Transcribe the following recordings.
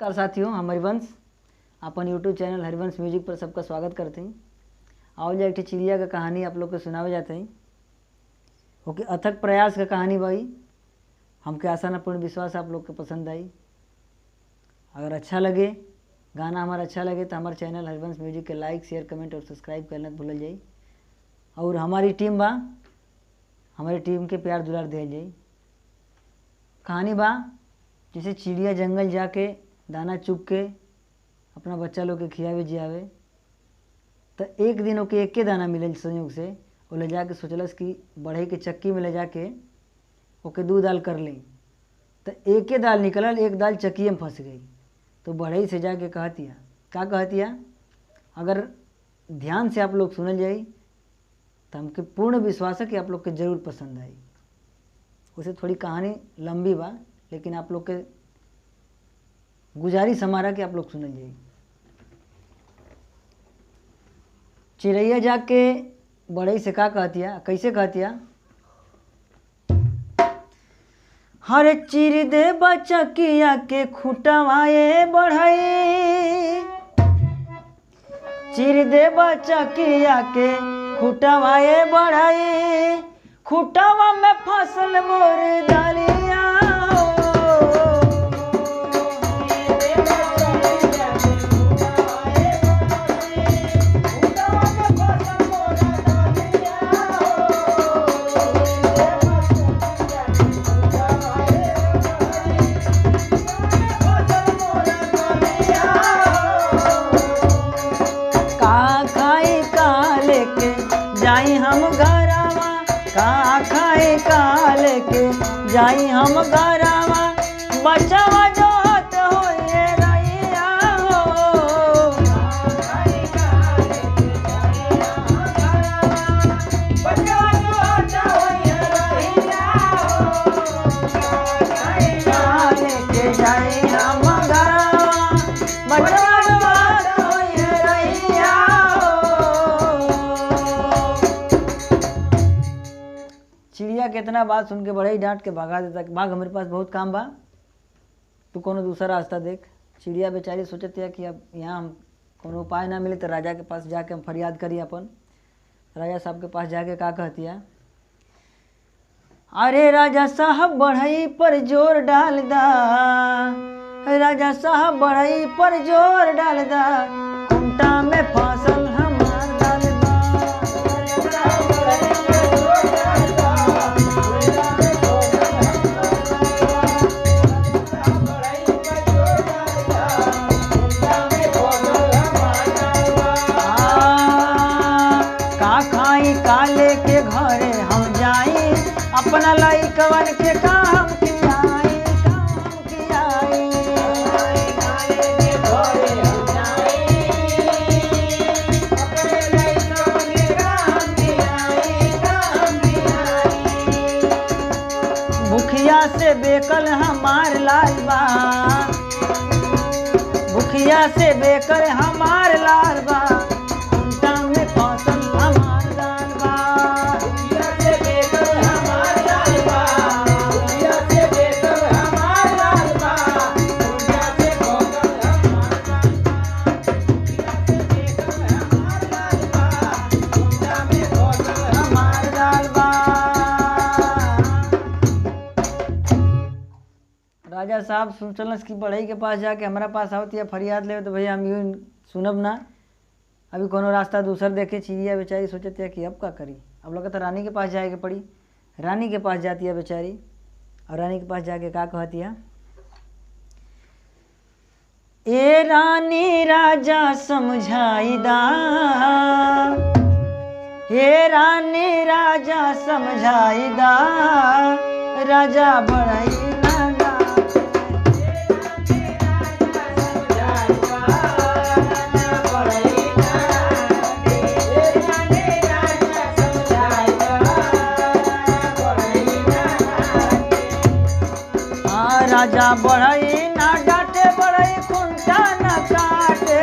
नमस्कार साथियों, हम हरिवंश अपन यूट्यूब चैनल हरिवंश म्यूजिक पर सबका स्वागत करते हैं। आओ जा एक चिड़िया का कहानी आप लोग को सुनावे जाते हैं। ओके, अथक प्रयास का कहानी भाई हमके आशा न पूर्ण विश्वास आप लोग को पसंद आई। अगर अच्छा लगे गाना हमारा अच्छा लगे तो हमारे चैनल हरिवंश म्यूजिक के लाइक शेयर कमेंट और सब्सक्राइब करना भूल जाए। और हमारी टीम बा, हमारी टीम के प्यार दुलार दिया जाए। कहानी बा जैसे चिड़िया जंगल जाके दाना चुग के अपना बच्चा लोग के खियावे जियावे, तो एक दिन ओके एक के दाना मिले संयोग से। वो ले जाके सोचलस कि बढ़ई के चक्की में ले जाके ओके 2 दाल कर लें। तो एक के दाल निकलल, एक दाल चक्की में फंस गई। तो बढ़ई से जाके कहतिया, क्या कहतिया, अगर ध्यान से आप लोग सुनल जाई तो हमके पूर्ण विश्वास है कि आप लोग के जरूर पसंद आई। उसे थोड़ी कहानी लंबी बा, लेकिन आप लोग के गुजारिश हमारा कि आप लोग सुनल जाइए। चिड़ैया जाके बढ़ई से का कहतिया, कैसे कहतिया, हरे चिर दे बचकिया के खुटवाए बढ़ई, चिर दे बचकिया के खुटवाए बढ़ई, खुटवा में फसल मोर डालिया। जाई हम घरवा का खाए का लेके जाई हम घरवा, बचवा जो हत हो ये रैया हो। बचवा जो हत हो ये रैया हो, लेके जाई हम घरवा, बचवा जो हत हो ये रैया हो। चिड़िया कितना बात सुन के बढ़ई डांट के भगा देता कि भाग, हमारे पास बहुत काम बा, तू कोनो दूसरा रास्ता देख। चिड़िया बेचारी सोचती है कि अब यहाँ हम कोनो उपाय ना मिले तो राजा के पास जाके हम फरियाद करी। अपन राजा साहब के पास जाके का कहती है, अरे राजा साहब बढ़ई पर जोर डाल दा, राजा साहब बढ़ई पर जोर डाल दा, खूंटा में फसल हमार डाल दा। काले के घरे हम जाई, अपना लइकवन के काम कियाई, काम कियाई। काले के घरे हम जाई, अपने लइकवन के काम कियाई, काम कियाई। भुखिया से बेकल हमार लाल बा, भुखिया से बेकल हमार लाल बा, राजा साहब सोचलस कि बढ़ई के पास जाके हमारा पास आवत या फरियाद ले तो भैया हम यूँ सुनब ना, अभी कोनो रास्ता दूसर देखे। चिड़िया बेचारी सोचती है कि अब क्या करी, अब लगा तो रानी के पास जाए पड़ी। रानी के पास जाती है बेचारी, और रानी के पास जाके का कहती है, ए रानी राजा समझाई दा, हे रानी राजा समझाई दा, राजा बढ़ई राजा बढ़ई ना डांटे, बढ़ई खूंटा न काटे,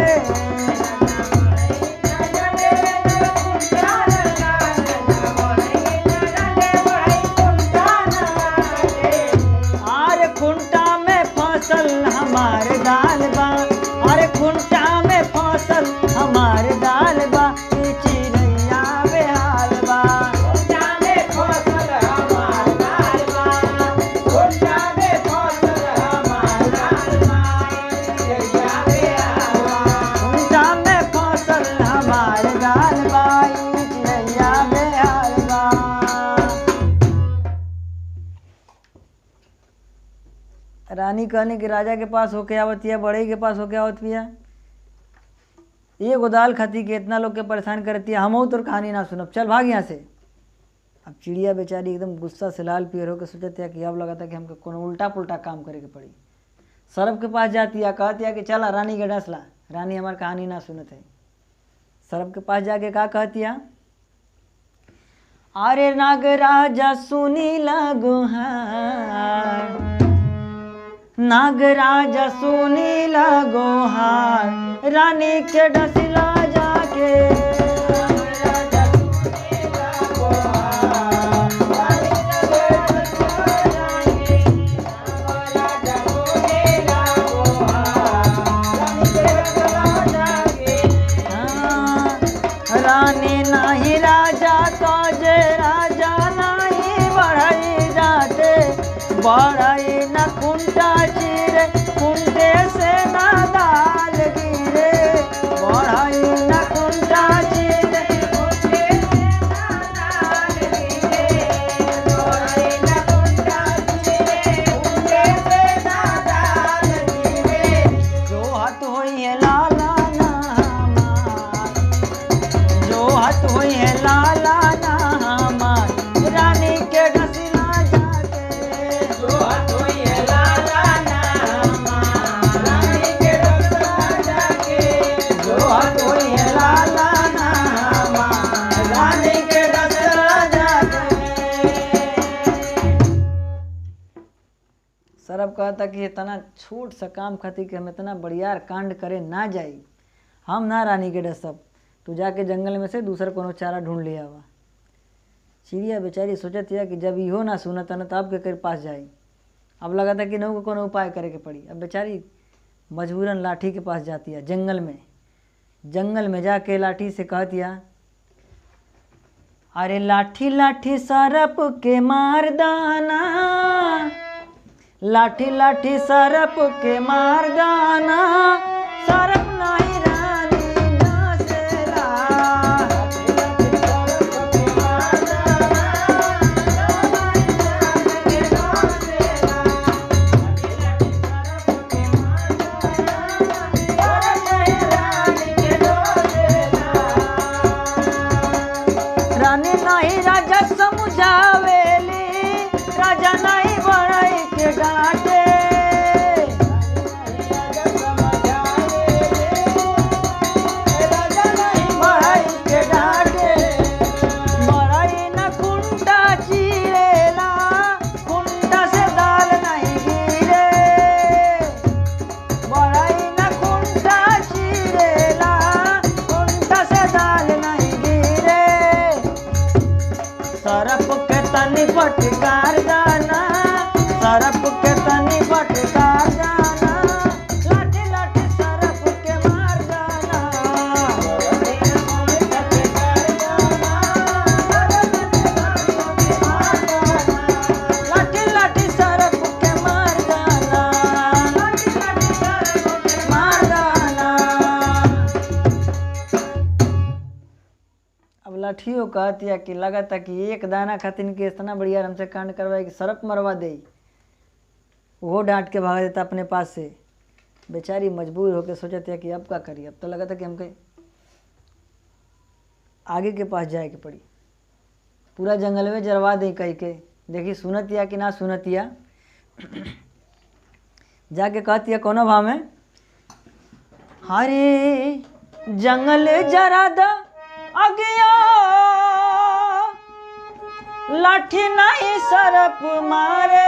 आरे खूंटा में फसल हमारे दाल खुंटा में फसल हमार दाल बा ई चिड़ैया बेहाल बा खुंटा में फसल हमार दाल बा खुंटा में फसल हमार दाल बा चिड़ैया बेहाल बा खुंटा में फसल हमार दाल बा ई चिड़ैया बेहाल बा। रानी कहने कि राजा के पास होके आवतिया बड़े के पास होके आवत बिया ये गोदाल खाती के इतना लोग के परेशान करती है हमहू तोर कहानी ना सुनब चल भाग यहाँ से। अब चिड़िया बेचारी एकदम गुस्सा से लाल पियर होकर सोचती है कि अब लगा था कि हमको कोनो उल्टा पुल्टा काम करे के पड़ी। सरफ के पास जाती है कहती है कि चला रानी के डसला रानी हमार कहानी ना सुनत है। सरफ के पास जाके का कहती है अरे नागराजा सुनी लगोहार नागराजा सुनी लगोहार रानी के डसला जाके रानी नाही राजा काजे राजा नाही बढ़ाई जाते बढ़ाई न कुंटा चिरे कुंटे से न दाल गिरे बढ़ाई न कुंटा चिरे कुंटे से न दाल गिरे बढ़ाई न कुंटा चिरे कुंटे से न दाल गिरे जो हाथ होई है लाला ना हमार जो हाथ होई है लाला ना हमार रानी के डसला जाके जो हाथ होई है लाला ना हमार रानी के डसला जाके जो हाथ होई है लाला ना हमार रानी के डसला जाके। सरब कहता कि इतना छोट सा काम खातिर कि हम इतना बढ़ियार कांड करे ना जाई हम ना रानी के डसब तू जाके जंगल में से दूसरा कोनो चारा ढूंढ लिया हुआ। चिड़िया बेचारी सोचत है कि जब इहो ना सुनत न तब के पास जाई। अब लगा था कि नौ को कोनो उपाय करे के पड़ी। अब बेचारी मजबूरन लाठी के पास जाती है जंगल में जाके लाठी से कहती है अरे लाठी लाठी सरप के मार दाना लाठी लाठी सरप के मार दाना सरप नहीं रानी डसेला रानी नहीं राजा समझावेली राजा नहीं बड़ाई के डांटे बड़ाई के डांटे बड़ाई न कुंटा चीरेला कुंटा से दाल नहीं गिरे बड़ाई न कुंटा चीरेला कुंटा से दाल नहीं गिरे सरप के तनी फटकार जाना सरप के तनी फटकार जाना लाठी लाठी सरप के मार जाना लाठी लाठी सरप के मार जाना लाठी लाठी सरप के मार जाना। अब लाठियों कहती है कि लगा था कि एक दाना खातिन के इतना बढ़िया हमसे कांड करवाए कि सरप मरवा दे वो डांट के भागा देता अपने पास से। बेचारी मजबूर होकर सोचती है कि अब क्या करिए। अब तो लगा था कि हमके आगे के पास जाए के पड़ी पूरा जंगल में जरवा दे कह के देखी सुनतिया कि ना सुनतिया। जाके कहती है कोनो भाव में हरे जंगल जरा द अगिया लाठी नहीं सरप मारे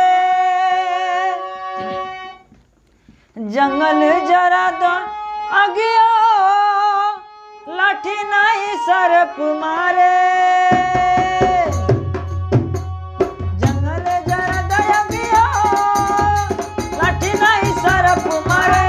जंगल जरा द अगिया लाठी नहीं सरप मारे जंगल जरा द अगिया लाठी नहीं सरप मारे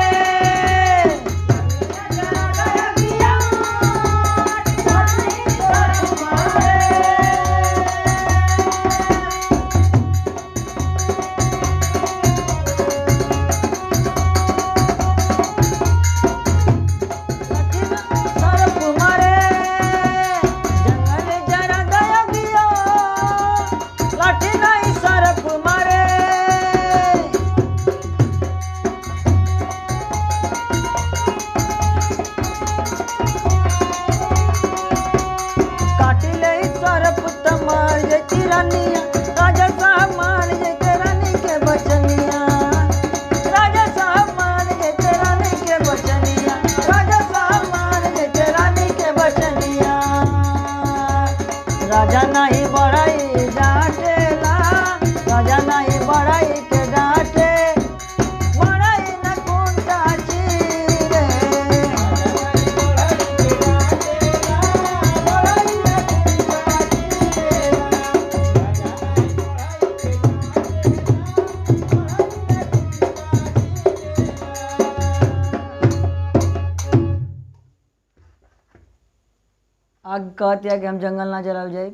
आगे कहती है कि हम जंगल ना जलाओ जाए।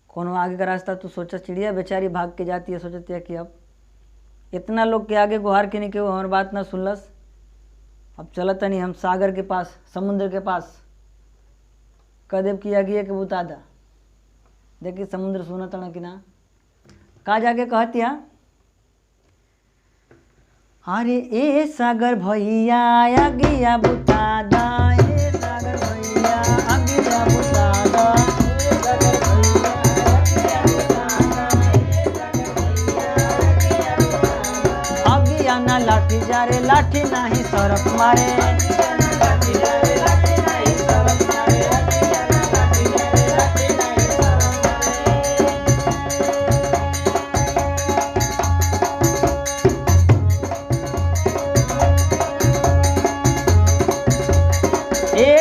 कोनो आगे का रास्ता तू सोचा, चिड़िया बेचारी भाग के जाती है, सोचती है कि अब इतना लोग के आगे गुहार के नहीं के वो हमारी बात ना सुनलस, अब चलत नहीं हम सागर के पास, समुद्र के पास। कदेव की आगे के बुता दा, देखिए समुद्र सुना तड़ा कि ना। का जाके कहतिया, अरे ए सागर भैया अगिया बुता दा, ए सागर भैया अगिया बुता दा, अगिया ना लाठी जा रे लाठी नाही सरफ मारे,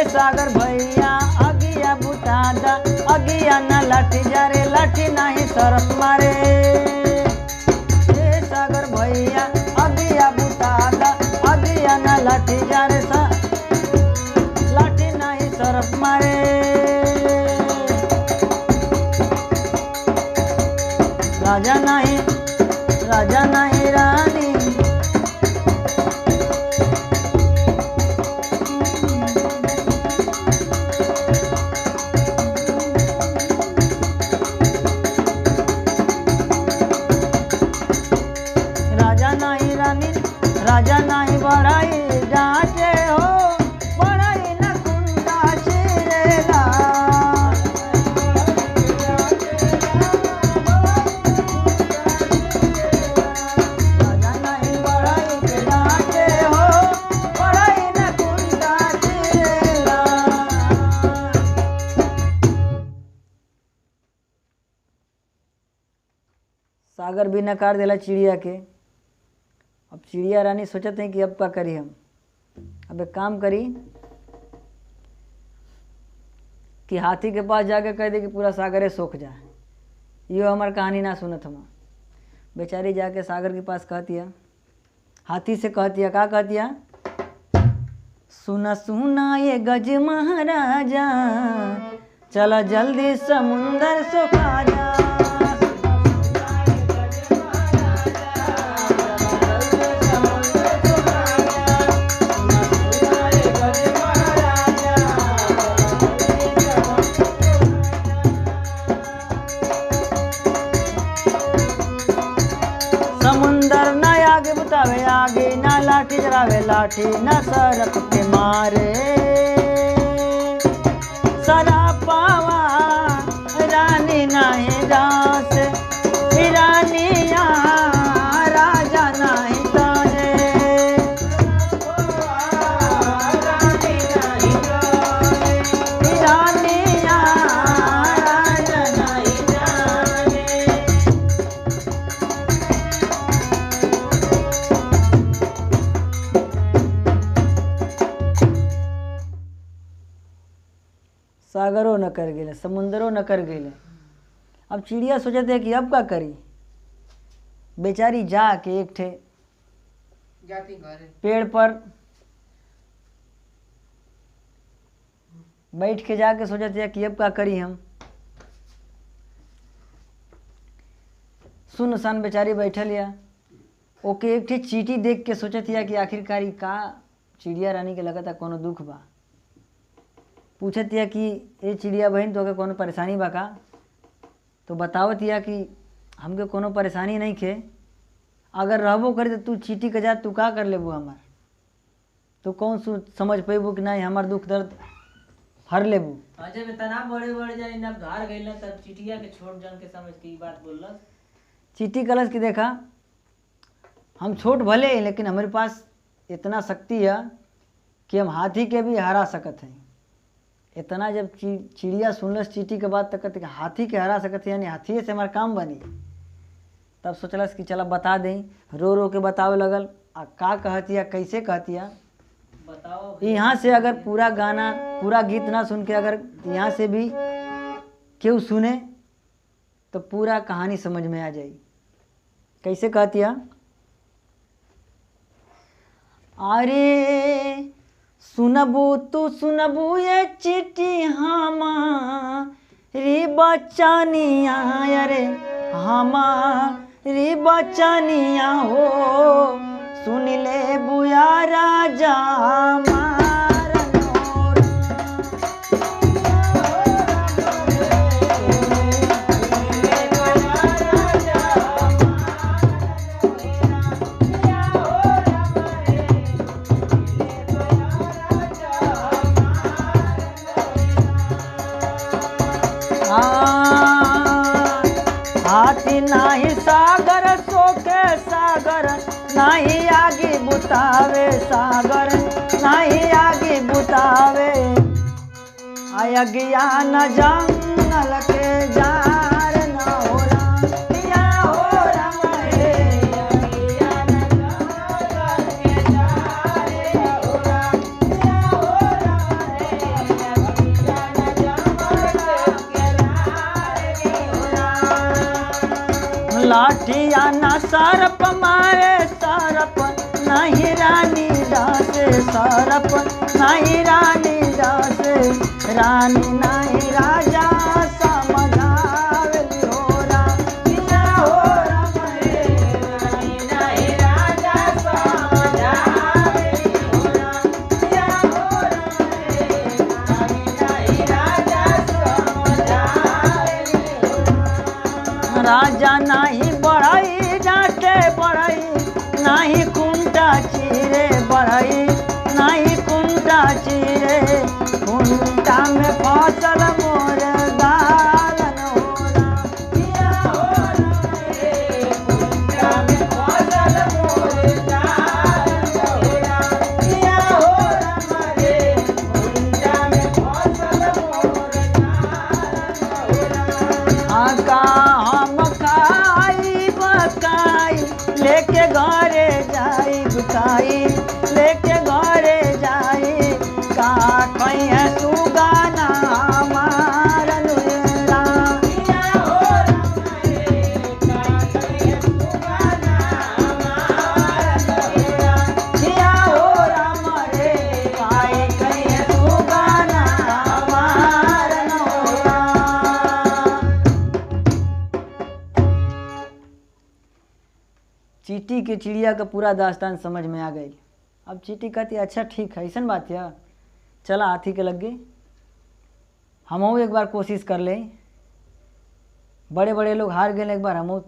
सागर भैया अगिया बुता दा, अगिया ना लाठी जा रे लाठी नाही सरफ मारे। ए सागर भैया अगिया बुता दा, अगिया ना लाठी जा रे लाठी नाही सरफ मारे। राजा नाही रानी, राजा नाही बड़ाई डांटे हो, बड़ाई न कुंडा चिरेला। राजा नहीं बड़ाई के डांटे हो, बड़ाई न कुंडा चिरेला। सागर भी नकार देला चिड़िया के। अब चिड़िया रानी सोचते हैं कि अब क्या करी हम, अब एक काम करी कि हाथी के पास जाके कह दे कि पूरा सागरे सोख जाए, यो हमार कहानी ना सुनत हम। बेचारी जाके सागर के पास कहती है, हाथी से कहती है, का कहती है, सुना सुना ये गज महाराजा, चला जल्दी समुंदर सुखा जा। समुंदर ना आगे बुतावे आगे, ना लाठी जरावे लाठी, ना सरप के मारे। सरा पावा रानी नाही दास, रानिया राजा नाही तारे। रानिया राजा नाही तारे। सागरों न कर गेले, समुंदरों न कर गेले। अब चिड़िया सोचते है कि अब क्या करी। बेचारी जाके एक ठे पेड़ पर बैठ के जाके सोचते है कि अब क्या करी हम। सुनसान बेचारी बैठल या, ओके एक ठे चीटी देख के सोचत है कि आखिरकार का चिड़िया रानी के लगता कोनो दुख बा। पूछत या कि ए चिड़िया बहन तो के कोनो परेशानी बा का, तो बतावत या कि हमके कोनो परेशानी नहीं खे, अगर रहबो करे तो तू चीटी के जा तू का कर लेबू हमार, तो कौन समझ पेबू कि नहीं हमार दुख दर्द हर लेबू। जब इतना बड़े बड़े जानी ना घर गइल तब चिटिया के छोट जन के समझ के ई बात बोलल। चीटी कलश की देखा, हम छोट भले लेकिन हमारे पास इतना शक्ति है कि हम हाथी के भी हरा सकत हैं। इतना जब चिड़िया सुनलस चीटी के बात तक हाथी के हरा सकत है, यानी हाथी से हमारा काम बनी। तब सोचलस कि चला बता दें, रो रो के बतावे लगल। आ का कहती है, कैसे कहती है बताओ। यहाँ से अगर पूरा गाना पूरा गीत ना सुन के अगर यहाँ से भी क्यों सुने तो पूरा कहानी समझ में आ जाएगी। कैसे कहती है, अरे सुनबू तू सुनबू ये चिट्ठी हमारी बचनिया अरे हमारी बचनिया हो सुन ले बुया राजा हाथी नाही सागर सोखे सागर नाही आगे बुतावे सागर नाही आगे बुतावे आय ज्ञान जंगल के जार न हो रामिया हो रमरे ज्ञान जंगल के जार हो रामिया हो रमरे ज्ञान जंगल के जार लाठिया न सरप मारे सरप नहीं रानी दास सरप नहीं रानी दास रानी नहीं राजा समझावे हो रामिया हो रमरे रानी नहीं राजा समझावे हो रामिया हो रमरे रानी नहीं राजा समझावे हो राजा नहीं बढ़ई डांटे बढ़ई नहीं कुंटा चीरे बढ़ई नहीं कुंटा चीरे कुंटा में फसल मोर दालन हो रामिया हो रमरे कुंटा में फसल मोर दालन हो रामिया हो रमरे कुंटा में फसल मोर दालन हो आका हम खाई बकाई लेके घरे जाई बुताई लेके घरे जाई का कहीं है सुगाना हमारा नुरा रामिया हो रमरे का कहीं है सुगाना हमारा नुरा रामिया हो रमरे काई कहीं है सुगाना हमारा नुरा। चींटी के चिड़िया का पूरा दास्तान समझ में आ गई। अब चींटी कहती अच्छा ठीक है ऐसन बात है चला हाथी के लग गए हमहू एक बार कोशिश कर लें बड़े बड़े लोग हार गए एक बार हमहू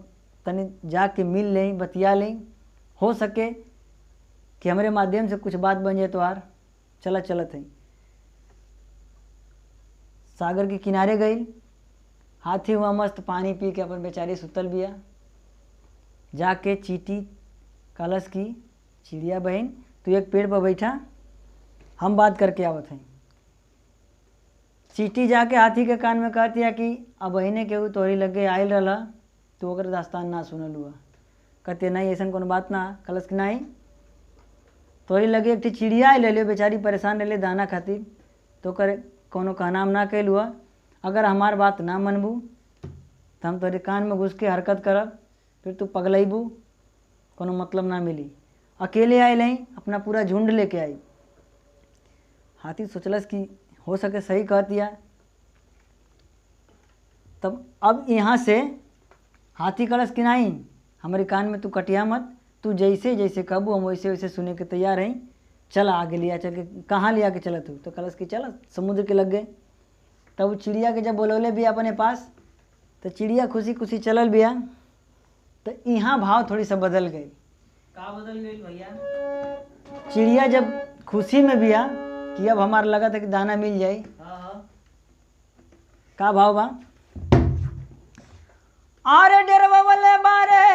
तनी जाके मिल लें बतिया लें हो सके कि हमारे माध्यम से कुछ बात बन जाए तो यार चला चलत है। सागर के किनारे गई हाथी हुआ मस्त पानी पी के अपन बेचारी सुतल बिया जाके चींटी कलश की चिड़िया बहन तू एक पेड़ पर बैठा हम बात करके आवत हैं। चींटी जाके हाथी के कान में कहती है कि अब बहने केहू तोहरी लगे आयल रहा तो ओकर दास्तान ना सुनल हुआ कहते नहीं ऐसा कोनो बात ना कलश की नहीं तोहरी लगे एक चिड़िया ले लियो बेचारी परेशान रहे दाना खातिर तो करे कोनो कहनाम ना कैल हुआ अगर हमार बात ना मनबू तो हम तोहरे कान में घुस के हरकत करब फिर तू पगलैबू कोनो मतलब ना मिली अकेले आए नहीं अपना पूरा झुंड लेके आई। हाथी सोचलस कि हो सके सही कह दिया तब अब यहाँ से हाथी कलश कि नहीं हमारे कान में तू कटिया मत तू जैसे जैसे कहबू हम वैसे वैसे सुने के तैयार हैं चला आगे लिया चल के कहाँ लिया के चला तू तो कलश की चला समुद्र के लग गए। तब चिड़िया के जब बोलौले भी अपने पास तो चिड़िया खुशी खुशी चलल बिया तो यहाँ भाव थोड़ी सा बदल गई। का बदल गई भैया? चिड़िया जब खुशी में बिया कि अब हमारा लगा था कि दाना मिल जाए का भाव बा अरे डेरवा वाले बारे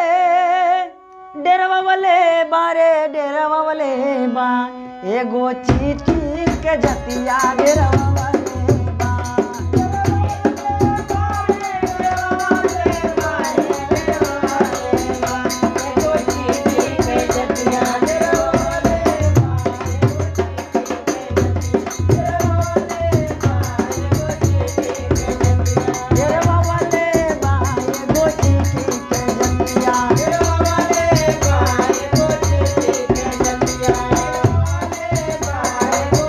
डेरवा वाले बारे डेरवा वाले बा एगो चींटी के जतिया डेरवा वाले बा एगो चींटी के जतिया डेरवा वाले डेरवा वाले बा एगो चींटी के जतिया डेरवा वाले बा एगो चींटी के जतिया डेरवा वाले बा एगो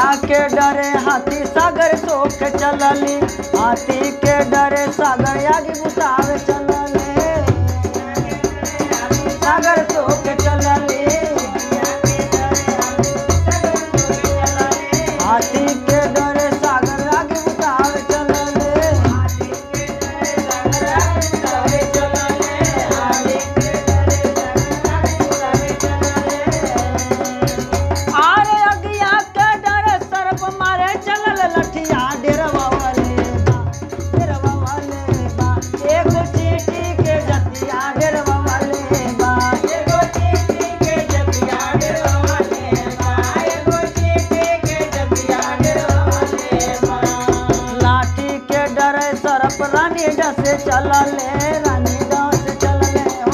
अगिया के डरे हाथी सागर सोख चलली, हाथी के डरे सागर आगे बुतावे चलले, सागर सोख चलली, हाथी के डरे सागर आगे बुतावे चलले, आरे अगिया के डरे सर्प मारे चलल लठिया, डेरवा वाले बा एगो चीटी के जतिया, डेरवा वाले बा एगो चीटी के जतिया डेरवा वाले बा, एगो चीटी के जतिया डेरवा वाले बा। लाठी के डरे सर्प रानी डसे चलले, रानी डस चलले हो,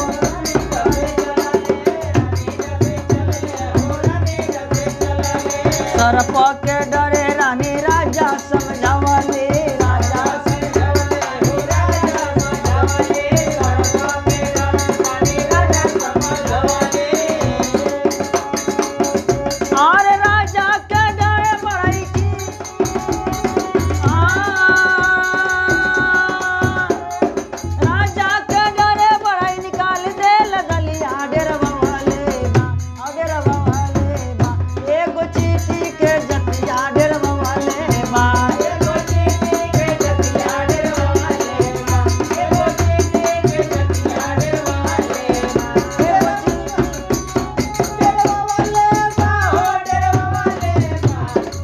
सर्प के डरे रानी राजा समझावले, राजा आरे राजा के डरे बड़ाई की, राजा के डरे बड़ाई निकाल दे लगलिया, डेरवा वाले बा एगो चीटी के जतिया, डेरवा वाले बा एगो चीटी के जतिया डेरवा वाले बा, एगो चीटी के जतिया डेरवा वाले बा, एगो डेरवा वाले बा, हो डेरवा वाले बा,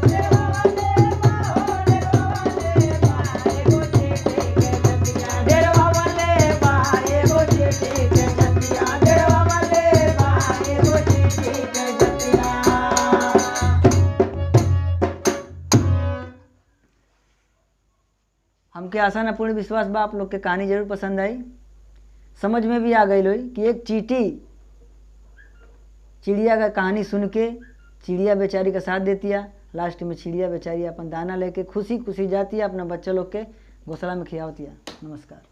डेरवा वाले बा, हो डेरवा वाले बा, एगो चीटी के जतिया डेरवा वाले बा, एगो चीटी के जतिया। हमके आशा न पूर्ण विश्वास बा आप लोग के कहानी जरूर पसंद आई, समझ में भी आ गई लोई कि एक चींटी चिड़िया का कहानी सुन के चिड़िया बेचारी का साथ देती है, लास्ट में चिड़िया बेचारी अपन दाना लेके खुशी खुशी जाती है, अपना बच्चा लोग के घोंसला में खियावती है। नमस्कार।